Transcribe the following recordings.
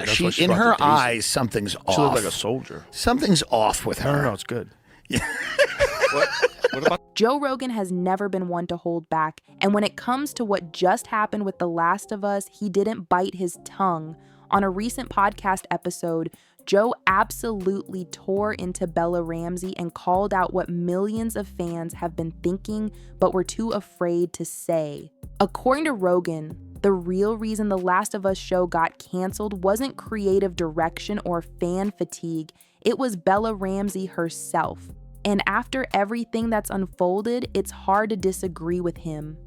That's She, why she in brought her the daisy. eyes, something's off. She looked like a soldier. Something's off with her. No, it's good. What about Joe Rogan has never been one to hold back, and when it comes to what just happened with The Last of Us, he didn't bite his tongue. On a recent podcast episode, Joe absolutely tore into Bella Ramsey and called out what millions of fans have been thinking but were too afraid to say. According to Rogan, the real reason The Last of Us show got canceled wasn't creative direction or fan fatigue, it was Bella Ramsey herself. And after everything that's unfolded, it's hard to disagree with him.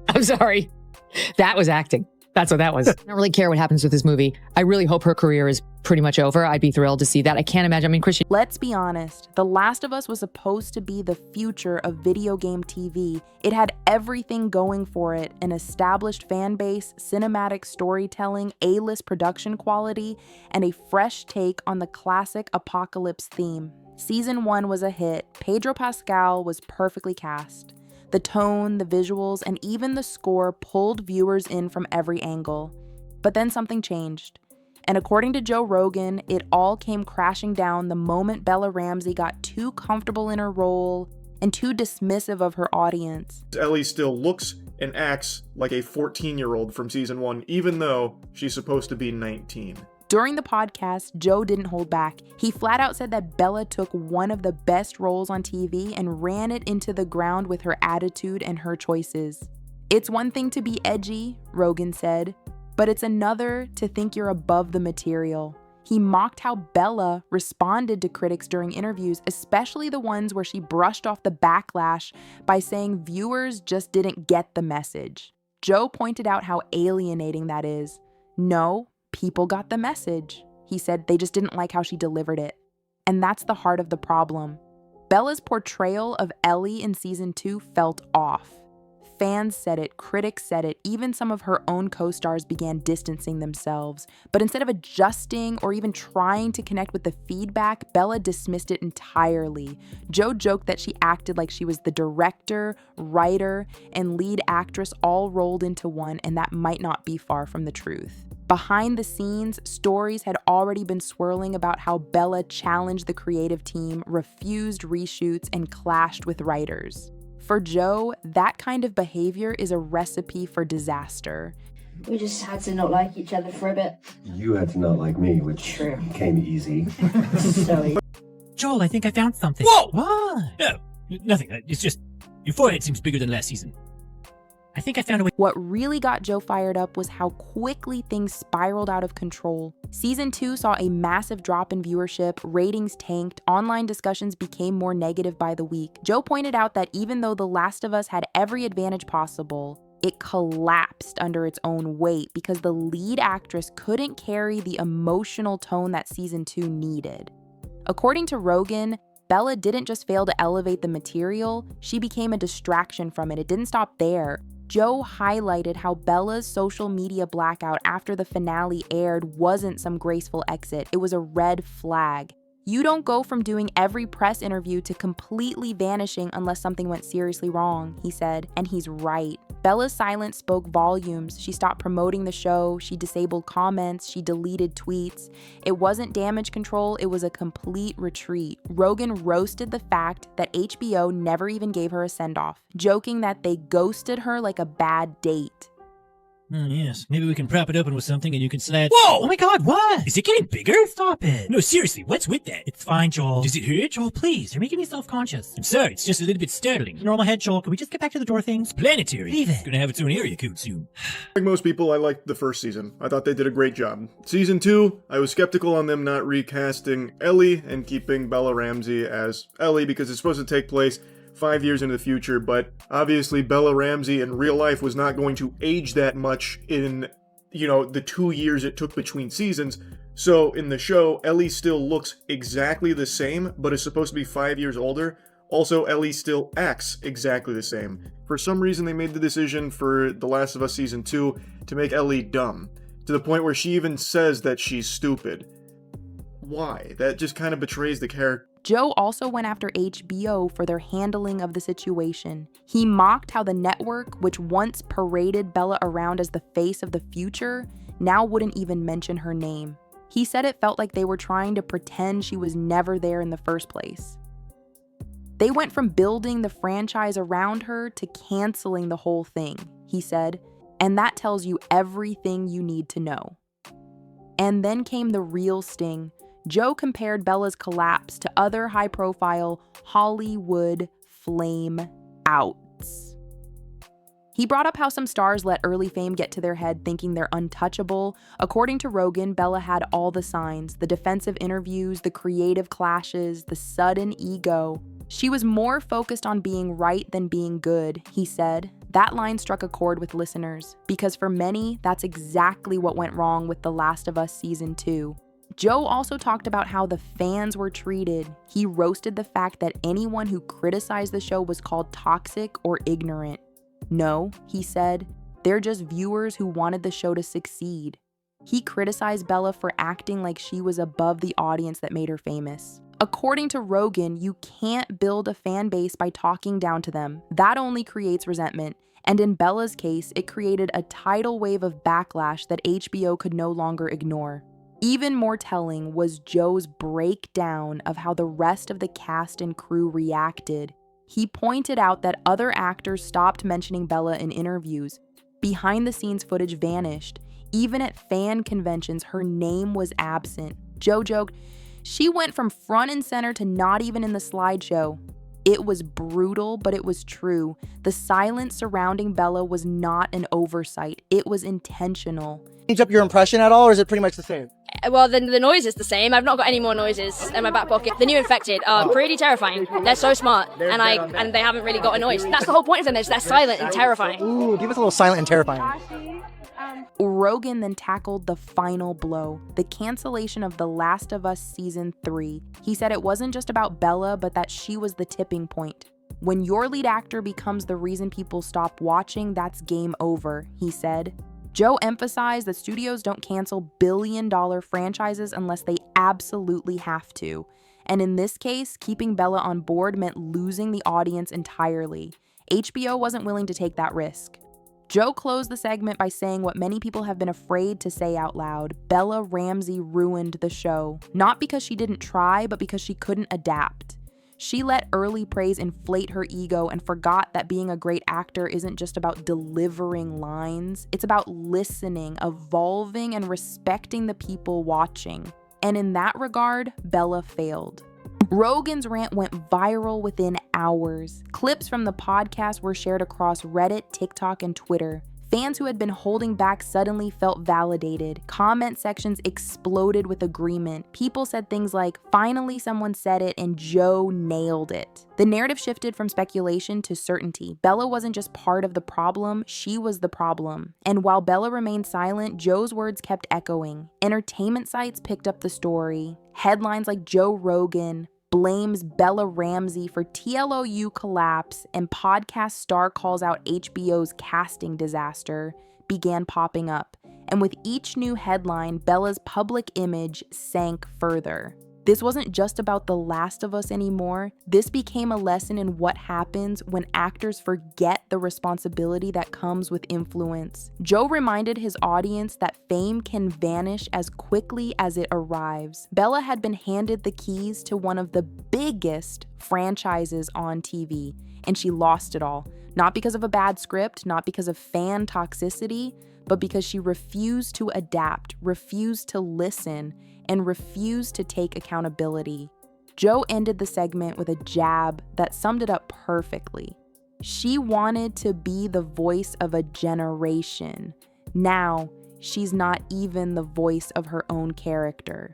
I'm sorry. That was acting. That's what that was. I don't really care what happens with this movie. I really hope her career is pretty much over. I'd be thrilled to see that. I can't imagine. I mean, Christian. Let's be honest. The Last of Us was supposed to be the future of video game TV. It had everything going for it: an established fan base, cinematic storytelling, A-list production quality, and a fresh take on the classic apocalypse theme. Season 1 was a hit. Pedro Pascal was perfectly cast. The tone, the visuals, and even the score pulled viewers in from every angle. But then something changed. And according to Joe Rogan, it all came crashing down the moment Bella Ramsey got too comfortable in her role and too dismissive of her audience. Ellie still looks and acts like a 14-year-old from season 1, even though she's supposed to be 19. During the podcast, Joe didn't hold back. He flat out said that Bella took one of the best roles on TV and ran it into the ground with her attitude and her choices. It's one thing to be edgy, Rogan said, but it's another to think you're above the material. He mocked how Bella responded to critics during interviews, especially the ones where she brushed off the backlash by saying viewers just didn't get the message. Joe pointed out how alienating that is. No, people got the message. He said they just didn't like how she delivered it. And that's the heart of the problem. Bella's portrayal of Ellie in season 2 felt off. Fans said it, critics said it, even some of her own co-stars began distancing themselves. But instead of adjusting or even trying to connect with the feedback, Bella dismissed it entirely. Joe joked that she acted like she was the director, writer, and lead actress all rolled into one, and that might not be far from the truth. Behind the scenes, stories had already been swirling about how Bella challenged the creative team, refused reshoots, and clashed with writers. For Joe, that kind of behavior is a recipe for disaster. We just had to not like each other for a bit. You had to not like me, which came easy. So Joel, I think I found something. Whoa! What? No, nothing. It's just your forehead seems bigger than last season. I think I found a way. What really got Joe fired up was how quickly things spiraled out of control. Season 2 saw a massive drop in viewership, ratings tanked, online discussions became more negative by the week. Joe pointed out that even though The Last of Us had every advantage possible, it collapsed under its own weight because the lead actress couldn't carry the emotional tone that season 2 needed. According to Rogan, Bella didn't just fail to elevate the material, she became a distraction from it. It didn't stop there. Joe highlighted how Bella's social media blackout after the finale aired wasn't some graceful exit. It was a red flag. You don't go from doing every press interview to completely vanishing unless something went seriously wrong, he said, and he's right. Bella's silence spoke volumes. She stopped promoting the show, she disabled comments, she deleted tweets. It wasn't damage control, it was a complete retreat. Rogan roasted the fact that HBO never even gave her a send-off, joking that they ghosted her like a bad date. Yes, maybe we can prop it open with something and you can slide. Whoa! Oh my god, what? Is it getting bigger? Stop it. No, seriously, what's with that? It's fine, Joel. Does it hurt? Joel, please. You're making me self-conscious. I'm sorry, it's just a little bit startling. Normal head, Joel. Can we just get back to the door things? Planetary. Leave it. It's gonna have its own area code soon. Like most people, I liked the first season. I thought they did a great job. Season 2, I was skeptical on them not recasting Ellie and keeping Bella Ramsey as Ellie because it's supposed to take place 5 years into the future, but obviously Bella Ramsey in real life was not going to age that much in, the 2 years it took between seasons. So in the show, Ellie still looks exactly the same, but is supposed to be 5 years older. Also, Ellie still acts exactly the same. For some reason, they made the decision for The Last of Us Season 2 to make Ellie dumb, to the point where she even says that she's stupid. Why? That just kind of betrays the character. Joe also went after HBO for their handling of the situation. He mocked how the network, which once paraded Bella around as the face of the future, now wouldn't even mention her name. He said it felt like they were trying to pretend she was never there in the first place. They went from building the franchise around her to canceling the whole thing, he said, and that tells you everything you need to know. And then came the real sting. Joe compared Bella's collapse to other high-profile Hollywood flame outs. He brought up how some stars let early fame get to their head thinking they're untouchable. According to Rogan, Bella had all the signs, the defensive interviews, the creative clashes, the sudden ego. She was more focused on being right than being good, he said. That line struck a chord with listeners, because for many, that's exactly what went wrong with The Last of Us Season 2. Joe also talked about how the fans were treated. He roasted the fact that anyone who criticized the show was called toxic or ignorant. No, he said, they're just viewers who wanted the show to succeed. He criticized Bella for acting like she was above the audience that made her famous. According to Rogan, you can't build a fan base by talking down to them. That only creates resentment. And in Bella's case, it created a tidal wave of backlash that HBO could no longer ignore. Even more telling was Joe's breakdown of how the rest of the cast and crew reacted. He pointed out that other actors stopped mentioning Bella in interviews. Behind-the-scenes footage vanished. Even at fan conventions, her name was absent. Joe joked, "She went from front and center to not even in the slideshow." It was brutal, but it was true. The silence surrounding Bella was not an oversight. It was intentional. Change up your impression at all, or is it pretty much the same? Well, the noise is the same. I've not got any more noises in my back pocket. The new infected are pretty terrifying. They're so smart, and they haven't really got a noise. That's the whole point of them. They're silent and terrifying. Ooh, give us a little silent and terrifying. Rogan then tackled the final blow, the cancellation of The Last of Us Season 3. He said it wasn't just about Bella, but that she was the tipping point. When your lead actor becomes the reason people stop watching, that's game over, he said. Joe emphasized that studios don't cancel billion-dollar franchises unless they absolutely have to. And in this case, keeping Bella on board meant losing the audience entirely. HBO wasn't willing to take that risk. Joe closed the segment by saying what many people have been afraid to say out loud. Bella Ramsey ruined the show. Not because she didn't try, but because she couldn't adapt. She let early praise inflate her ego and forgot that being a great actor isn't just about delivering lines. It's about listening, evolving, and respecting the people watching. And in that regard, Bella failed. Rogan's rant went viral within hours. Clips from the podcast were shared across Reddit, TikTok, and Twitter. Fans who had been holding back suddenly felt validated. Comment sections exploded with agreement. People said things like, "Finally someone said it and Joe nailed it." The narrative shifted from speculation to certainty. Bella wasn't just part of the problem, she was the problem. And while Bella remained silent, Joe's words kept echoing. Entertainment sites picked up the story. Headlines like Joe Rogan blames Bella Ramsey for TLOU collapse, and podcast star calls out HBO's casting disaster began popping up. And with each new headline, Bella's public image sank further. This wasn't just about The Last of Us anymore. This became a lesson in what happens when actors forget the responsibility that comes with influence. Joe reminded his audience that fame can vanish as quickly as it arrives. Bella had been handed the keys to one of the biggest franchises on TV, and she lost it all. Not because of a bad script, not because of fan toxicity, but because she refused to adapt, refused to listen, and refused to take accountability. Joe ended the segment with a jab that summed it up perfectly. She wanted to be the voice of a generation. Now, she's not even the voice of her own character.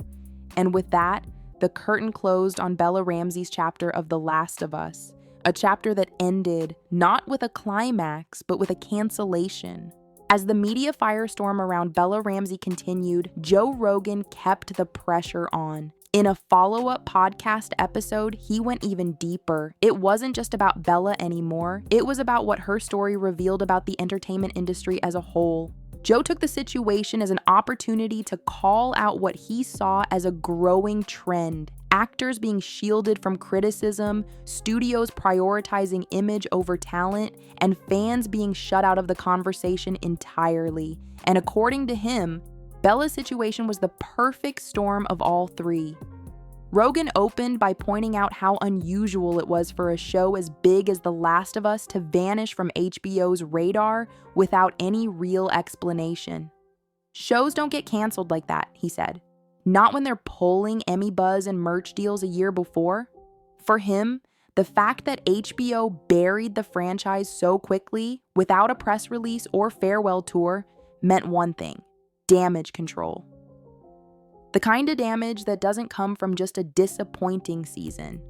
And with that, the curtain closed on Bella Ramsey's chapter of The Last of Us, a chapter that ended not with a climax, but with a cancellation. As the media firestorm around Bella Ramsey continued, Joe Rogan kept the pressure on. In a follow-up podcast episode, he went even deeper. It wasn't just about Bella anymore. It was about what her story revealed about the entertainment industry as a whole. Joe took the situation as an opportunity to call out what he saw as a growing trend. Actors being shielded from criticism, studios prioritizing image over talent, and fans being shut out of the conversation entirely. And according to him, Bella's situation was the perfect storm of all three. Rogan opened by pointing out how unusual it was for a show as big as The Last of Us to vanish from HBO's radar without any real explanation. Shows don't get canceled like that, he said. Not when they're pulling Emmy buzz and merch deals a year before. For him, the fact that HBO buried the franchise so quickly, without a press release or farewell tour, meant one thing: damage control. The kind of damage that doesn't come from just a disappointing season,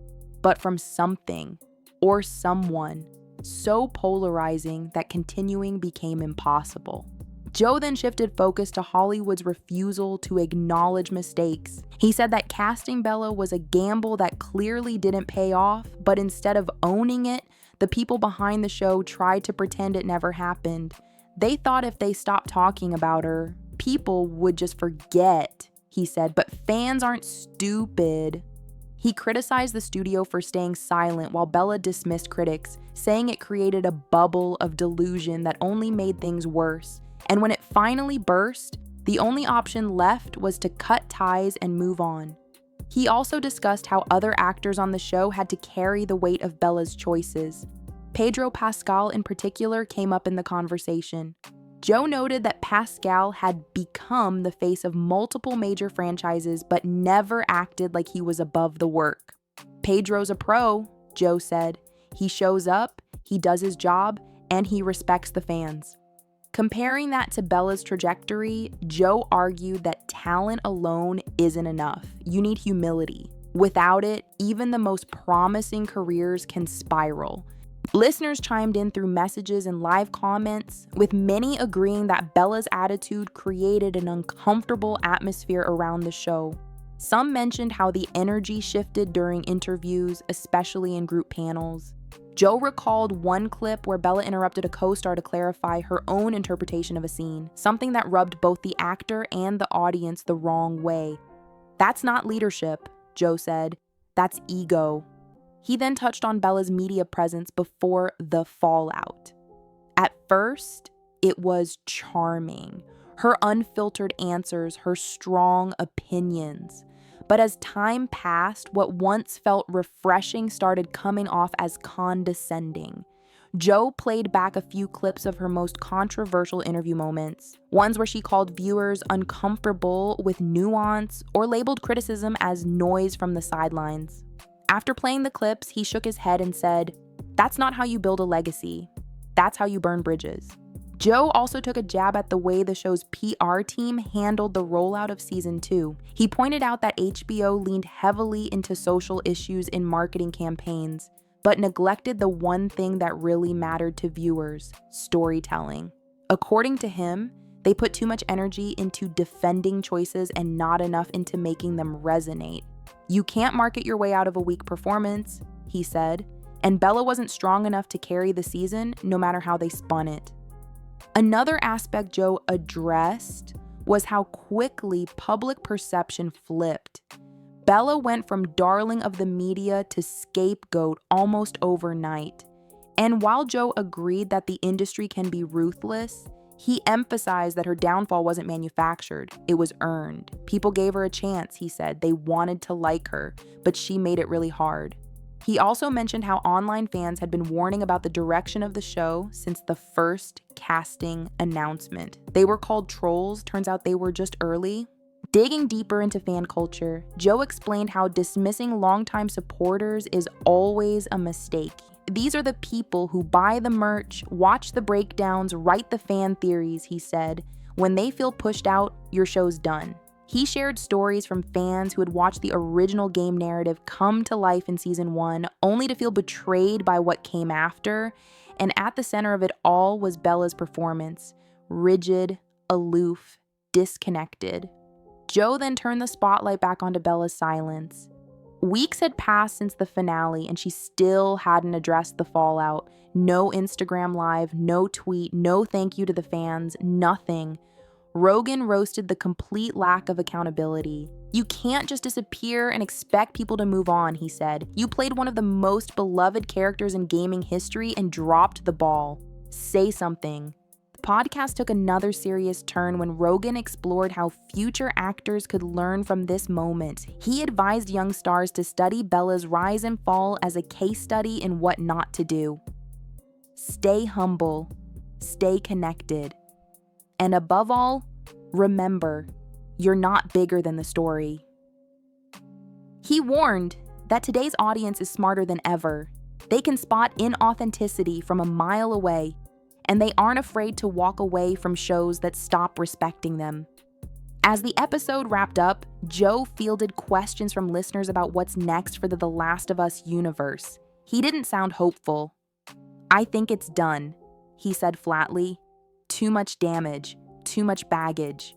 but from something or someone so polarizing that continuing became impossible. Joe then shifted focus to Hollywood's refusal to acknowledge mistakes. He said that casting Bella was a gamble that clearly didn't pay off, but instead of owning it, the people behind the show tried to pretend it never happened. They thought if they stopped talking about her, people would just forget, he said, but fans aren't stupid. He criticized the studio for staying silent while Bella dismissed critics, saying it created a bubble of delusion that only made things worse. And when it finally burst, the only option left was to cut ties and move on. He also discussed how other actors on the show had to carry the weight of Bella's choices. Pedro Pascal in particular came up in the conversation. Joe noted that Pascal had become the face of multiple major franchises but never acted like he was above the work. Pedro's a pro, Joe said. He shows up, he does his job, and he respects the fans. Comparing that to Bella's trajectory, Joe argued that talent alone isn't enough. You need humility. Without it, even the most promising careers can spiral. Listeners chimed in through messages and live comments, with many agreeing that Bella's attitude created an uncomfortable atmosphere around the show. Some mentioned how the energy shifted during interviews, especially in group panels. Joe recalled one clip where Bella interrupted a co-star to clarify her own interpretation of a scene, something that rubbed both the actor and the audience the wrong way. "That's not leadership," Joe said. "That's ego." He then touched on Bella's media presence before the fallout. At first, it was charming. Her unfiltered answers, her strong opinions. But as time passed, what once felt refreshing started coming off as condescending. Joe played back a few clips of her most controversial interview moments, ones where she called viewers uncomfortable with nuance or labeled criticism as noise from the sidelines. After playing the clips, he shook his head and said, "That's not how you build a legacy. That's how you burn bridges." Joe also took a jab at the way the show's PR team handled the rollout of season 2. He pointed out that HBO leaned heavily into social issues in marketing campaigns, but neglected the one thing that really mattered to viewers: storytelling. According to him, they put too much energy into defending choices and not enough into making them resonate. "You can't market your way out of a weak performance," he said, and Bella wasn't strong enough to carry the season no matter how they spun it. Another aspect Joe addressed was how quickly public perception flipped. Bella went from darling of the media to scapegoat almost overnight. And while Joe agreed that the industry can be ruthless, he emphasized that her downfall wasn't manufactured, it was earned. People gave her a chance, he said. They wanted to like her, but she made it really hard. He also mentioned how online fans had been warning about the direction of the show since the first casting announcement. They were called trolls, turns out they were just early. Digging deeper into fan culture, Joe explained how dismissing longtime supporters is always a mistake. These are the people who buy the merch, watch the breakdowns, write the fan theories, he said. When they feel pushed out, your show's done. He shared stories from fans who had watched the original game narrative come to life in season 1, only to feel betrayed by what came after. And at the center of it all was Bella's performance. Rigid, aloof, disconnected. Joe then turned the spotlight back onto Bella's silence. Weeks had passed since the finale, and she still hadn't addressed the fallout. No Instagram Live, no tweet, no thank you to the fans, nothing. Rogan roasted the complete lack of accountability. You can't just disappear and expect people to move on, he said. You played one of the most beloved characters in gaming history and dropped the ball. Say something. The podcast took another serious turn when Rogan explored how future actors could learn from this moment. He advised young stars to study Bella's rise and fall as a case study in what not to do. Stay humble. Stay connected. And above all, remember, you're not bigger than the story. He warned that today's audience is smarter than ever. They can spot inauthenticity from a mile away, and they aren't afraid to walk away from shows that stop respecting them. As the episode wrapped up, Joe fielded questions from listeners about what's next for the Last of Us universe. He didn't sound hopeful. "I think it's done," he said flatly. "Too much damage, too much baggage."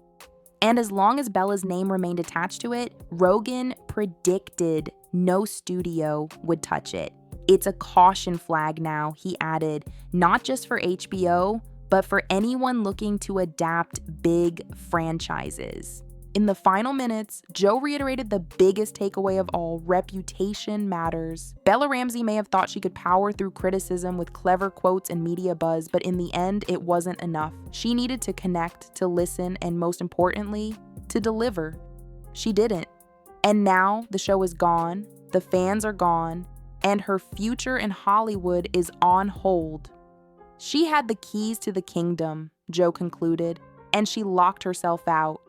And as long as Bella's name remained attached to it, Rogan predicted no studio would touch it. "It's a caution flag now," he added, "not just for HBO, but for anyone looking to adapt big franchises." In the final minutes, Joe reiterated the biggest takeaway of all: reputation matters. Bella Ramsey may have thought she could power through criticism with clever quotes and media buzz, but in the end, it wasn't enough. She needed to connect, to listen, and most importantly, to deliver. She didn't. And now the show is gone, the fans are gone, and her future in Hollywood is on hold. She had the keys to the kingdom, Joe concluded, and she locked herself out.